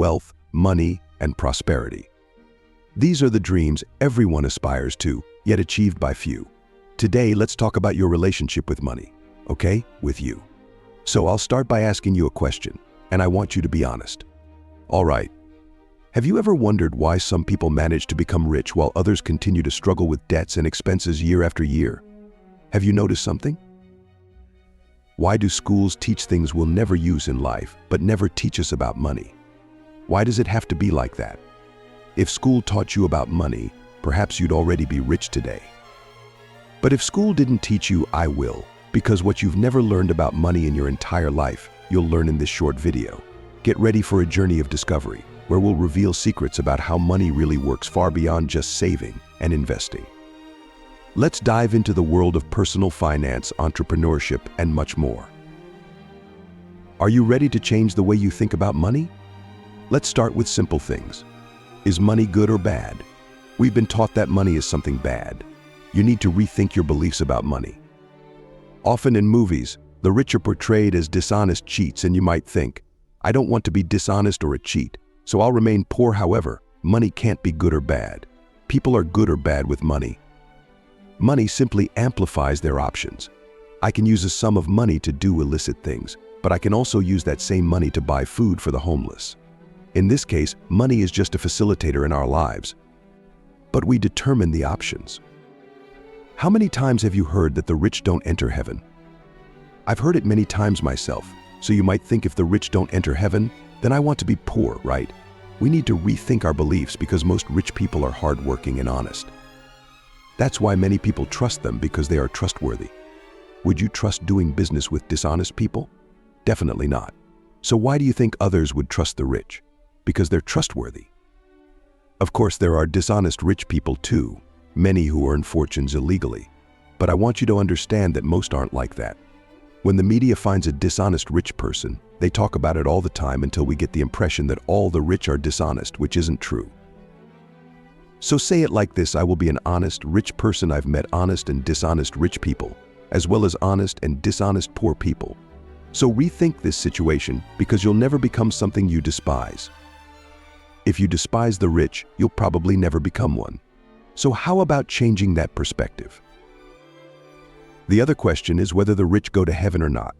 wealth, money, and prosperity. These are the dreams everyone aspires to, yet achieved by few. Today, let's talk about your relationship with money, okay? With you. So I'll start by asking you a question, and I want you to be honest. All right. Have you ever wondered why some people manage to become rich while others continue to struggle with debts and expenses year after year? Have you noticed something? Why do schools teach things we'll never use in life, but never teach us about money? Why does it have to be like that? If school taught you about money, perhaps you'd already be rich today. But if school didn't teach you, I will, because what you've never learned about money in your entire life, you'll learn in this short video. Get ready for a journey of discovery, where we'll reveal secrets about how money really works far beyond just saving and investing. Let's dive into the world of personal finance, entrepreneurship, and much more. Are you ready to change the way you think about money? Let's start with simple things. Is money good or bad? We've been taught that money is something bad. You need to rethink your beliefs about money. Often in movies, the rich are portrayed as dishonest cheats, and you might think, I don't want to be dishonest or a cheat, so I'll remain poor. However, money can't be good or bad. People are good or bad with money. Money simply amplifies their options. I can use a sum of money to do illicit things, but I can also use that same money to buy food for the homeless. In this case, money is just a facilitator in our lives, but we determine the options. How many times have you heard that the rich don't enter heaven? I've heard it many times myself, so you might think if the rich don't enter heaven, then I want to be poor, right? We need to rethink our beliefs because most rich people are hardworking and honest. That's why many people trust them, because they are trustworthy. Would you trust doing business with dishonest people? Definitely not. So why do you think others would trust the rich? Because they're trustworthy. Of course, there are dishonest rich people too, many who earn fortunes illegally. But I want you to understand that most aren't like that. When the media finds a dishonest rich person, they talk about it all the time until we get the impression that all the rich are dishonest, which isn't true. So say it like this: I will be an honest, rich person. I've met honest and dishonest rich people, as well as honest and dishonest poor people. So rethink this situation, because you'll never become something you despise. If you despise the rich, you'll probably never become one. So how about changing that perspective? The other question is whether the rich go to heaven or not.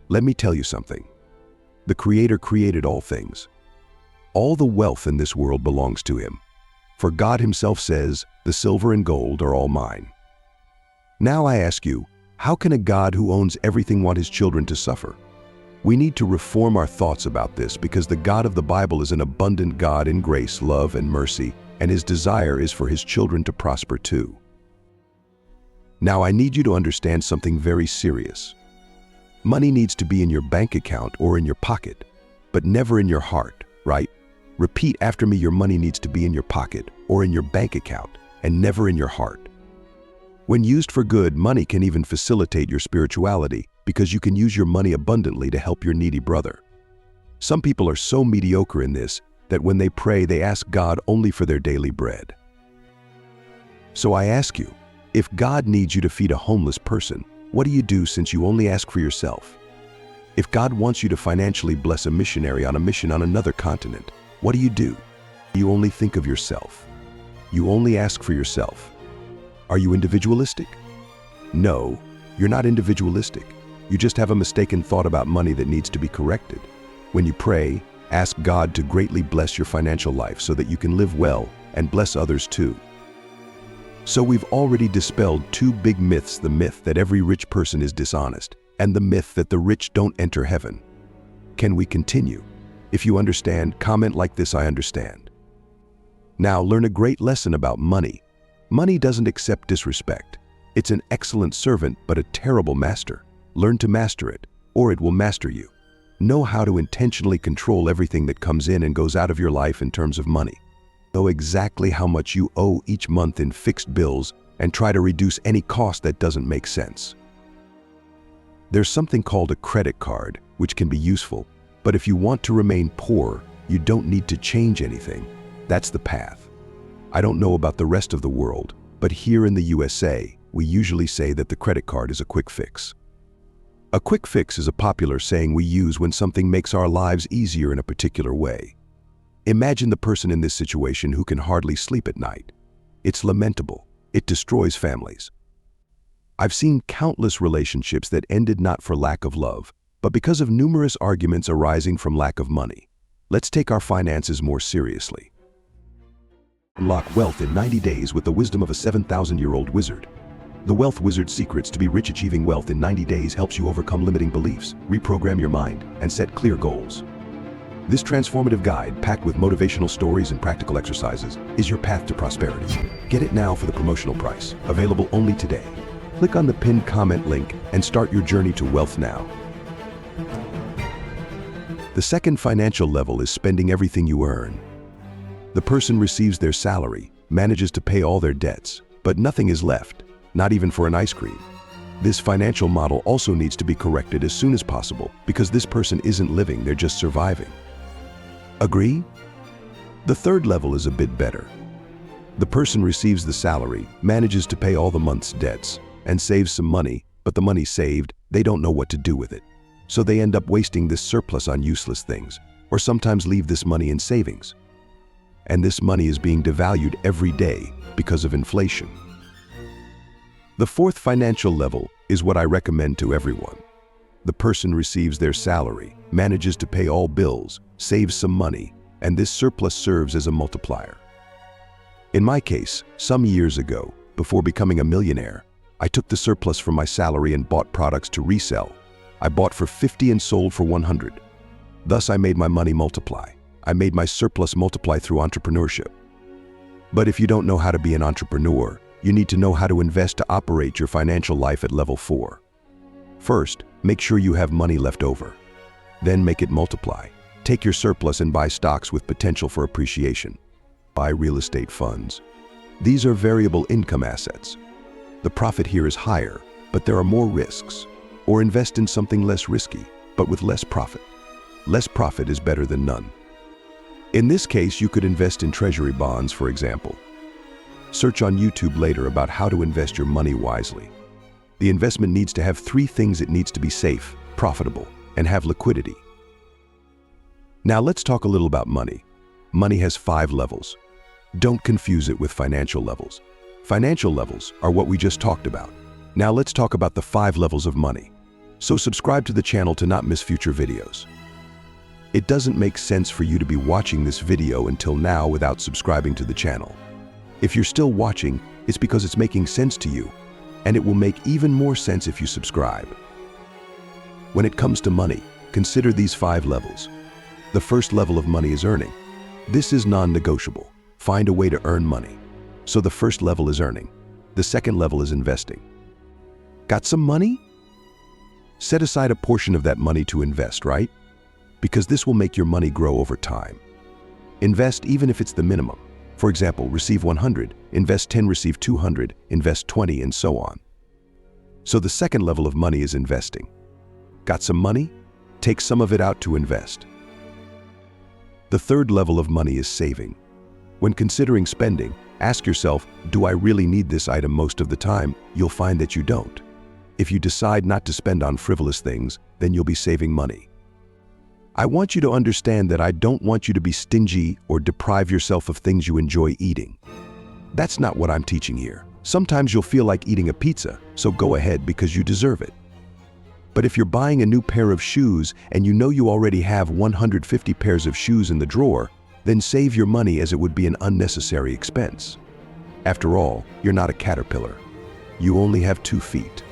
Let me tell you something. The Creator created all things. All the wealth in this world belongs to Him. For God Himself says, "The silver and gold are all mine." Now I ask you, how can a God who owns everything want His children to suffer? We need to reform our thoughts about this, because the God of the Bible is an abundant God in grace, love, and mercy, and His desire is for His children to prosper too. Now I need you to understand something very serious. Money needs to be in your bank account or in your pocket, but never in your heart, right? Repeat after me: your money needs to be in your pocket or in your bank account, and never in your heart. When used for good, money can even facilitate your spirituality, because you can use your money abundantly to help your needy brother. Some people are so mediocre in this that when they pray, they ask God only for their daily bread. So I ask you, if God needs you to feed a homeless person, what do you do since you only ask for yourself? If God wants you to financially bless a missionary on a mission on another continent, what do? You only think of yourself. You only ask for yourself. Are you individualistic? No, you're not individualistic. You just have a mistaken thought about money that needs to be corrected. When you pray, ask God to greatly bless your financial life so that you can live well and bless others too. So we've already dispelled two big myths: the myth that every rich person is dishonest, and the myth that the rich don't enter heaven. Can we continue? If you understand, comment like this: I understand. Now learn a great lesson about money. Money doesn't accept disrespect. It's an excellent servant, but a terrible master. Learn to master it, or it will master you. Know how to intentionally control everything that comes in and goes out of your life in terms of money. Know exactly how much you owe each month in fixed bills, and try to reduce any cost that doesn't make sense. There's something called a credit card, which can be useful, but if you want to remain poor, you don't need to change anything. That's the path. I don't know about the rest of the world, but here in the USA, we usually say that the credit card is a quick fix. A quick fix is a popular saying we use when something makes our lives easier in a particular way. Imagine the person in this situation who can hardly sleep at night. It's lamentable. It destroys families. I've seen countless relationships that ended not for lack of love, but because of numerous arguments arising from lack of money. Let's take our finances more seriously. Unlock wealth in 90 days with the wisdom of a 7,000-year-old wizard. The Wealth Wizard's secrets to be rich. Achieving wealth in 90 days helps you overcome limiting beliefs, reprogram your mind, and set clear goals. This transformative guide, packed with motivational stories and practical exercises, is your path to prosperity. Get it now for the promotional price, available only today. Click on the pinned comment link and start your journey to wealth now. The second financial level is spending everything you earn. The person receives their salary, manages to pay all their debts, but nothing is left, not even for an ice cream. This financial model also needs to be corrected as soon as possible because this person isn't living, they're just surviving. Agree? The third level is a bit better. The person receives the salary, manages to pay all the month's debts, and saves some money, but the money saved, they don't know what to do with it. So they end up wasting this surplus on useless things, or sometimes leave this money in savings. And this money is being devalued every day because of inflation. The fourth financial level is what I recommend to everyone. The person receives their salary, manages to pay all bills, saves some money, and this surplus serves as a multiplier. In my case, some years ago, before becoming a millionaire, I took the surplus from my salary and bought products to resell. I bought for 50 and sold for 100. Thus, I made my money multiply. I made my surplus multiply through entrepreneurship. But if you don't know how to be an entrepreneur, you need to know how to invest to operate your financial life at level 4. First, make sure you have money left over. Then make it multiply. Take your surplus and buy stocks with potential for appreciation. Buy real estate funds. These are variable income assets. The profit here is higher, but there are more risks. Or invest in something less risky, but with less profit. Less profit is better than none. In this case, you could invest in treasury bonds, for example. Search on YouTube later about how to invest your money wisely. The investment needs to have 3 things. It needs to be safe, profitable, and have liquidity. Now let's talk a little about money. Money has 5 levels. Don't confuse it with financial levels. Financial levels are what we just talked about. Now let's talk about the 5 levels of money. So subscribe to the channel to not miss future videos. It doesn't make sense for you to be watching this video until now without subscribing to the channel. If you're still watching, it's because it's making sense to you, and it will make even more sense if you subscribe. When it comes to money, consider these 5 levels. The first level of money is earning. This is non-negotiable. Find a way to earn money. So the first level is earning. The second level is investing. Got some money? Set aside a portion of that money to invest, right? Because this will make your money grow over time. Invest even if it's the minimum. For example, receive 100, invest 10, receive 200, invest 20, and so on. So the second level of money is investing. Got some money? Take some of it out to invest. The third level of money is saving. When considering spending, ask yourself, do I really need this item? Most of the time, you'll find that you don't. If you decide not to spend on frivolous things, then you'll be saving money. I want you to understand that I don't want you to be stingy or deprive yourself of things you enjoy eating. That's not what I'm teaching here. Sometimes you'll feel like eating a pizza, so go ahead because you deserve it. But if you're buying a new pair of shoes and you know you already have 150 pairs of shoes in the drawer, then save your money as it would be an unnecessary expense. After all, you're not a caterpillar. You only have 2 feet.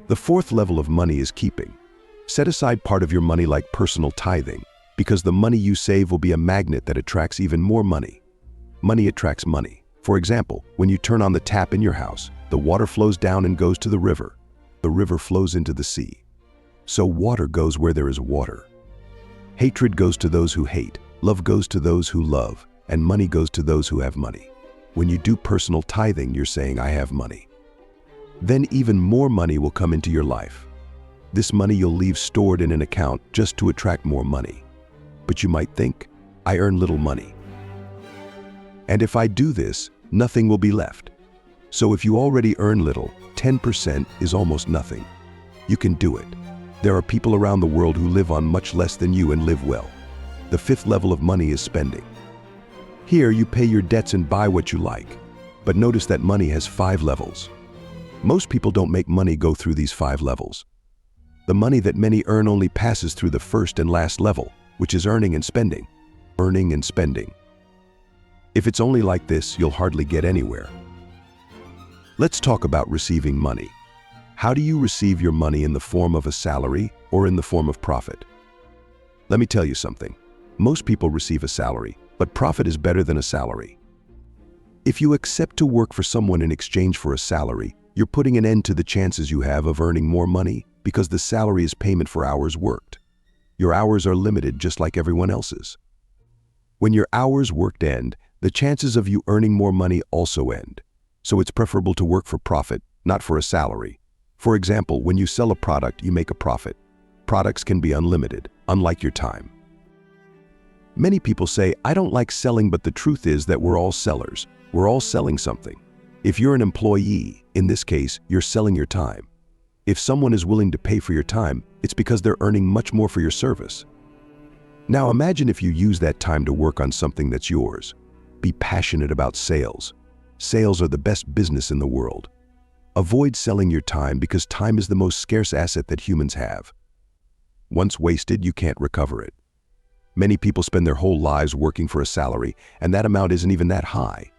The fourth level of money is keeping. Set aside part of your money like personal tithing, because the money you save will be a magnet that attracts even more money. Money attracts money. For example, when you turn on the tap in your house, the water flows down and goes to the river. The river flows into the sea. So water goes where there is water. Hatred goes to those who hate, love goes to those who love, and money goes to those who have money. When you do personal tithing, you're saying, I have money. Then even more money will come into your life. This money you'll leave stored in an account just to attract more money. But you might think, I earn little money. And if I do this, nothing will be left. So if you already earn little, 10% is almost nothing. You can do it. There are people around the world who live on much less than you and live well. The fifth level of money is spending. Here, you pay your debts and buy what you like. But notice that money has 5 levels. Most people don't make money go through these 5 levels. The money that many earn only passes through the first and last level, which is earning and spending. Earning and spending. If it's only like this, you'll hardly get anywhere. Let's talk about receiving money. How do you receive your money, in the form of a salary or in the form of profit? Let me tell you something. Most people receive a salary, but profit is better than a salary. If you accept to work for someone in exchange for a salary, you're putting an end to the chances you have of earning more money, because the salary is payment for hours worked. Your hours are limited just like everyone else's. When your hours worked end, the chances of you earning more money also end. So it's preferable to work for profit, not for a salary. For example, when you sell a product, you make a profit. Products can be unlimited, unlike your time. Many people say, I don't like selling, but the truth is that we're all sellers. We're all selling something. If you're an employee, in this case, you're selling your time. If someone is willing to pay for your time, it's because they're earning much more for your service. Now imagine if you use that time to work on something that's yours. Be passionate about sales. Sales are the best business in the world. Avoid selling your time, because time is the most scarce asset that humans have. Once wasted, you can't recover it. Many people spend their whole lives working for a salary, and that amount isn't even that high.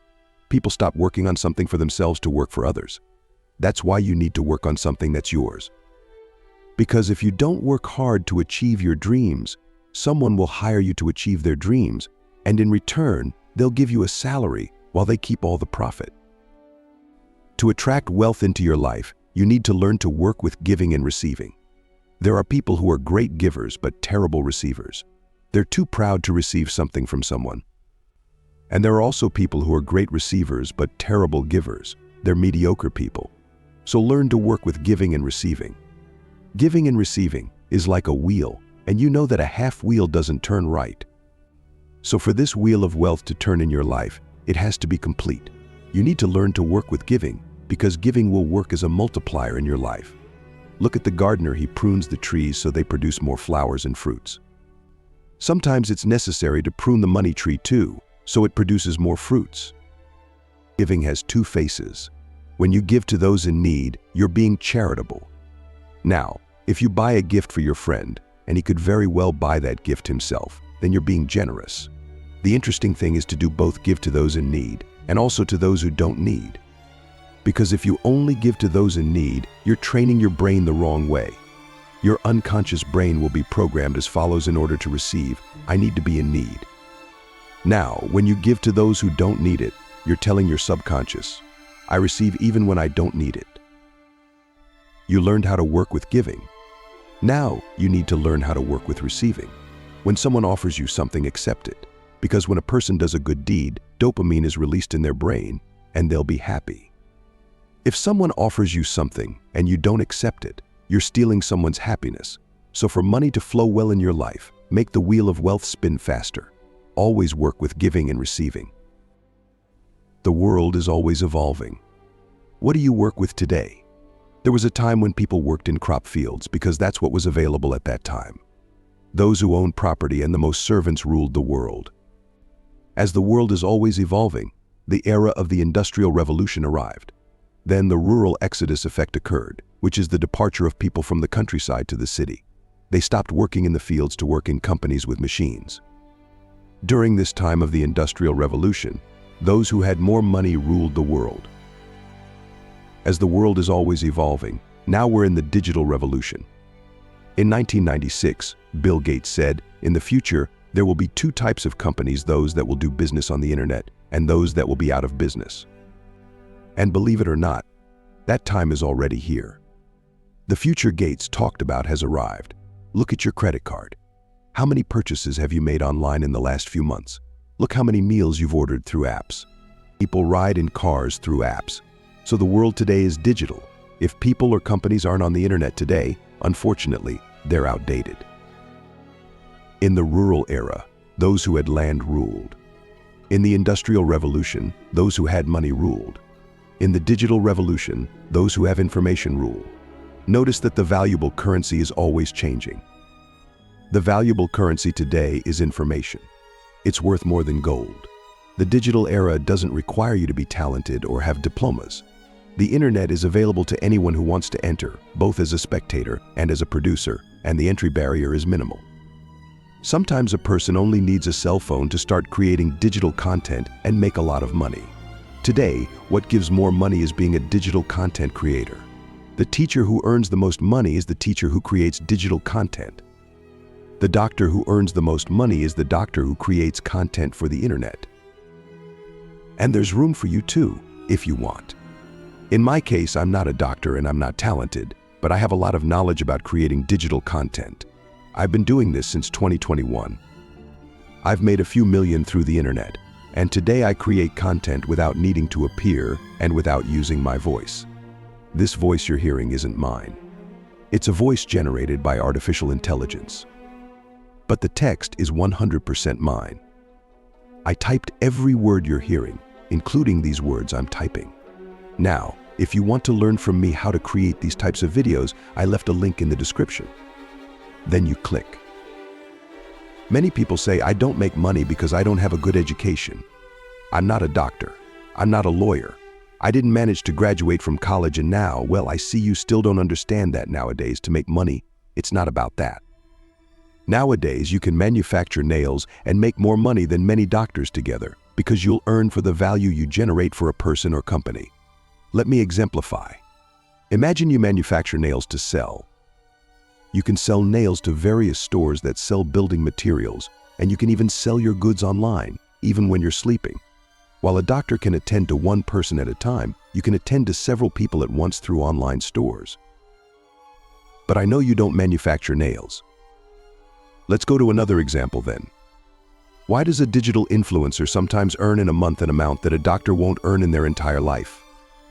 People stop working on something for themselves to work for others. That's why you need to work on something that's yours. Because if you don't work hard to achieve your dreams, someone will hire you to achieve their dreams, and in return, they'll give you a salary while they keep all the profit. To attract wealth into your life, you need to learn to work with giving and receiving. There are people who are great givers but terrible receivers. They're too proud to receive something from someone. And there are also people who are great receivers but terrible givers. They're mediocre people. So learn to work with giving and receiving. Giving and receiving is like a wheel, and you know that a half wheel doesn't turn right. So for this wheel of wealth to turn in your life, it has to be complete. You need to learn to work with giving, because giving will work as a multiplier in your life. Look at the gardener. He prunes the trees so they produce more flowers and fruits. Sometimes it's necessary to prune the money tree too, so it produces more fruits. Giving has 2 faces. When you give to those in need, you're being charitable. Now, if you buy a gift for your friend, and he could very well buy that gift himself, then you're being generous. The interesting thing is to do both: give to those in need, and also to those who don't need. Because if you only give to those in need, you're training your brain the wrong way. Your unconscious brain will be programmed as follows: in order to receive, I need to be in need. Now, when you give to those who don't need it, you're telling your subconscious, I receive even when I don't need it. You learned how to work with giving. Now, you need to learn how to work with receiving. When someone offers you something, accept it. Because when a person does a good deed, dopamine is released in their brain, and they'll be happy. If someone offers you something and you don't accept it, you're stealing someone's happiness. So for money to flow well in your life, make the wheel of wealth spin faster. Always work with giving and receiving. The world is always evolving. What do you work with today? There was a time when people worked in crop fields because that's what was available at that time. Those who owned property and the most servants ruled the world. As the world is always evolving, the era of the Industrial Revolution arrived. Then the rural exodus effect occurred, which is the departure of people from the countryside to the city. They stopped working in the fields to work in companies with machines. During this time of the Industrial Revolution, those who had more money ruled the world. As the world is always evolving, now we're in the digital revolution. In 1996, Bill Gates said, in the future, there will be 2 types of companies: those that will do business on the internet and those that will be out of business. And believe it or not, that time is already here. The future Gates talked about has arrived. Look at your credit card. How many purchases have you made online in the last few months? Look how many meals you've ordered through apps. People ride in cars through apps. So the world today is digital. If people or companies aren't on the internet today, unfortunately, they're outdated. In the rural era, those who had land ruled. In the Industrial Revolution, those who had money ruled. In the digital revolution, those who have information rule. Notice that the valuable currency is always changing. The valuable currency today is information. It's worth more than gold. The digital era doesn't require you to be talented or have diplomas. The internet is available to anyone who wants to enter, both as a spectator and as a producer, and the entry barrier is minimal. Sometimes a person only needs a cell phone to start creating digital content and make a lot of money. Today, what gives more money is being a digital content creator. The teacher who earns the most money is the teacher who creates digital content. The doctor who earns the most money is the doctor who creates content for the internet. And there's room for you too, if you want. In my case, I'm not a doctor and I'm not talented, but I have a lot of knowledge about creating digital content. I've been doing this since 2021. I've made a few million through the internet, and today I create content without needing to appear and without using my voice. This voice you're hearing isn't mine. It's a voice generated by artificial intelligence. But the text is 100% mine. I typed every word you're hearing, including these words I'm typing. Now, if you want to learn from me how to create these types of videos, I left a link in the description. Then you click. Many people say I don't make money because I don't have a good education. I'm not a doctor. I'm not a lawyer. I didn't manage to graduate from college and now, well, I see you still don't understand that nowadays to make money, it's not about that. Nowadays, you can manufacture nails and make more money than many doctors together because you'll earn for the value you generate for a person or company. Let me exemplify. Imagine you manufacture nails to sell. You can sell nails to various stores that sell building materials, and you can even sell your goods online, even when you're sleeping. While a doctor can attend to one person at a time, you can attend to several people at once through online stores. But I know you don't manufacture nails. Let's go to another example then. Why does a digital influencer sometimes earn in a month an amount that a doctor won't earn in their entire life?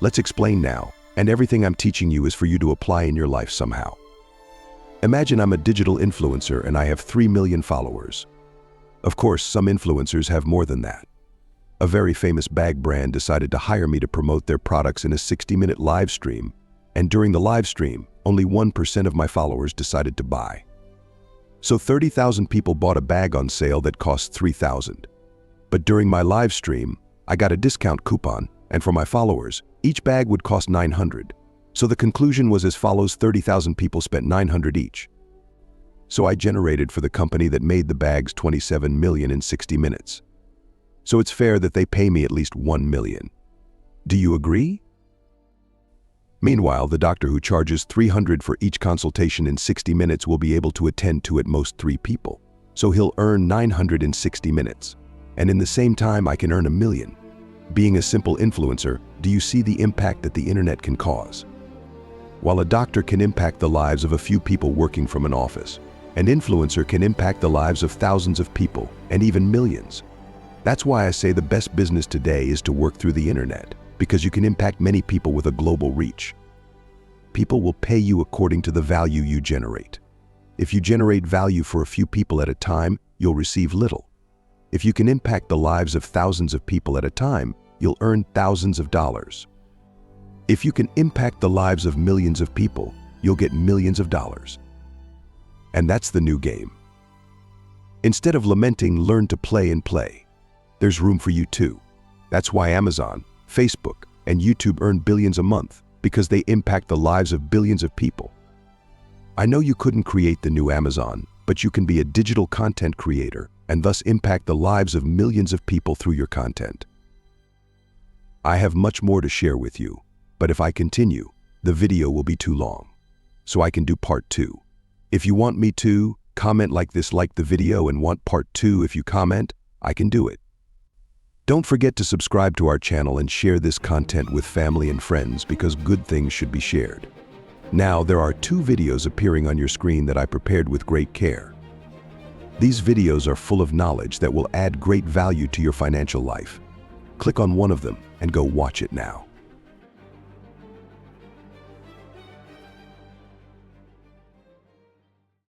Let's explain now, and everything I'm teaching you is for you to apply in your life somehow. Imagine I'm a digital influencer and I have 3 million followers. Of course, some influencers have more than that. A very famous bag brand decided to hire me to promote their products in a 60-minute live stream, and during the live stream, only 1% of my followers decided to buy. So 30,000 people bought a bag on sale that cost $3,000. But during my live stream, I got a discount coupon, and for my followers, each bag would cost $900. So the conclusion was as follows: 30,000 people spent $900 each. So I generated for the company that made the bags $27 million in 60 minutes. So it's fair that they pay me at least $1 million. Do you agree? Meanwhile, the doctor who charges $300 for each consultation in 60 minutes will be able to attend to at most 3 people. So he'll earn $900 in 60 minutes. And in the same time, I can earn $1 million. Being a simple influencer, do you see the impact that the internet can cause? While a doctor can impact the lives of a few people working from an office, an influencer can impact the lives of thousands of people and even millions. That's why I say the best business today is to work through the internet, because you can impact many people with a global reach. People will pay you according to the value you generate. If you generate value for a few people at a time, you'll receive little. If you can impact the lives of thousands of people at a time, you'll earn thousands of dollars. If you can impact the lives of millions of people, you'll get millions of dollars. And that's the new game. Instead of lamenting, learn to play and play. There's room for you too. That's why Amazon, Facebook, and YouTube earn billions a month, because they impact the lives of billions of people. I know you couldn't create the new Amazon, but you can be a digital content creator and thus impact the lives of millions of people through your content. I have much more to share with you, but if I continue, the video will be too long. So I can do part 2. If you want me to, comment like this, like the video, and want part 2 if you comment, I can do it. Don't forget to subscribe to our channel and share this content with family and friends because good things should be shared. Now, there are 2 videos appearing on your screen that I prepared with great care. These videos are full of knowledge that will add great value to your financial life. Click on one of them and go watch it now.